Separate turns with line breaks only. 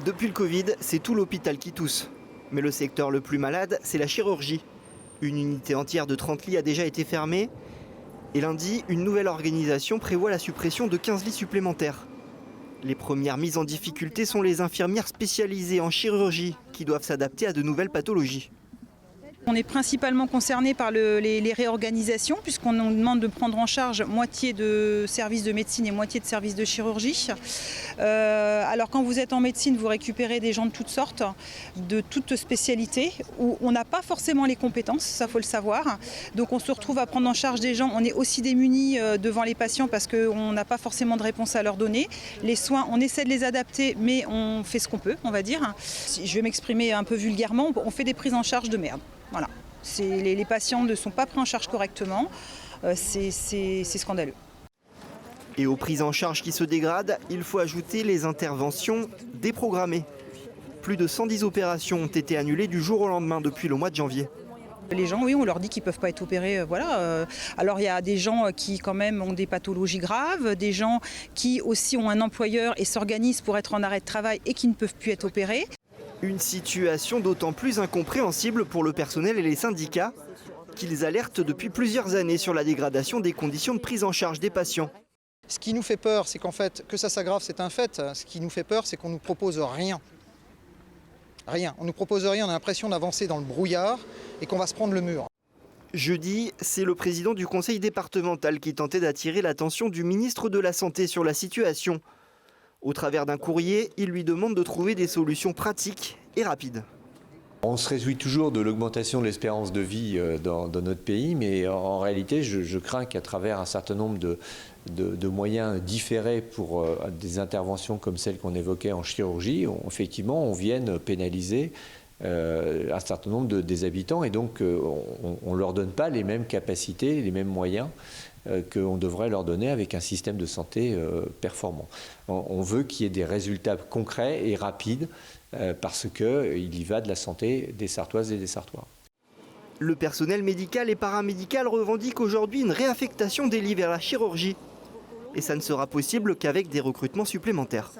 Depuis le Covid, c'est tout l'hôpital qui tousse. Mais le secteur le plus malade, c'est la chirurgie. Une unité entière de 30 lits a déjà été fermée. Et lundi, une nouvelle organisation prévoit la suppression de 15 lits supplémentaires. Les premières mises en difficulté sont les infirmières spécialisées en chirurgie qui doivent s'adapter à de nouvelles pathologies.
On est principalement concerné par les réorganisations puisqu'on nous demande de prendre en charge moitié de services de médecine et moitié de services de chirurgie. Alors quand vous êtes en médecine, vous récupérez des gens de toutes sortes, de toutes spécialités, où on n'a pas forcément les compétences, ça faut le savoir. Donc on se retrouve à prendre en charge des gens, on est aussi démunis devant les patients parce qu'on n'a pas forcément de réponse à leur donner. Les soins, on essaie de les adapter, mais on fait ce qu'on peut, on va dire. Si je vais m'exprimer un peu vulgairement, on fait des prises en charge de merde. Voilà. Les patients ne sont pas pris en charge correctement, c'est scandaleux.
Et aux prises en charge qui se dégradent, il faut ajouter les interventions déprogrammées. Plus de 110 opérations ont été annulées du jour au lendemain depuis le mois de janvier.
Les gens, oui, on leur dit qu'ils ne peuvent pas être opérés. Voilà. Alors il y a des gens qui quand même ont des pathologies graves, des gens qui aussi ont un employeur et s'organisent pour être en arrêt de travail et qui ne peuvent plus être opérés.
Une situation d'autant plus incompréhensible pour le personnel et les syndicats qu'ils alertent depuis plusieurs années sur la dégradation des conditions de prise en charge des patients.
Ce qui nous fait peur, c'est qu'en fait, que ça s'aggrave, c'est un fait. Ce qui nous fait peur, c'est qu'on ne nous propose rien. Rien. On ne nous propose rien, on a l'impression d'avancer dans le brouillard et qu'on va se prendre le mur.
Jeudi, c'est le président du conseil départemental qui tentait d'attirer l'attention du ministre de la Santé sur la situation. Au travers d'un courrier, il lui demande de trouver des solutions pratiques et rapides.
On se réjouit toujours de l'augmentation de l'espérance de vie dans notre pays, mais en réalité, je crains qu'à travers un certain nombre de moyens différés pour des interventions comme celles qu'on évoquait en chirurgie, effectivement, on vienne pénaliser un certain nombre des habitants et donc on ne leur donne pas les mêmes capacités, les mêmes moyens qu'on devrait leur donner avec un système de santé performant. On veut qu'il y ait des résultats concrets et rapides parce qu'il y va de la santé des Sartoises et des Sartois.
Le personnel médical et paramédical revendique aujourd'hui une réaffectation des lits vers la chirurgie. Et ça ne sera possible qu'avec des recrutements supplémentaires.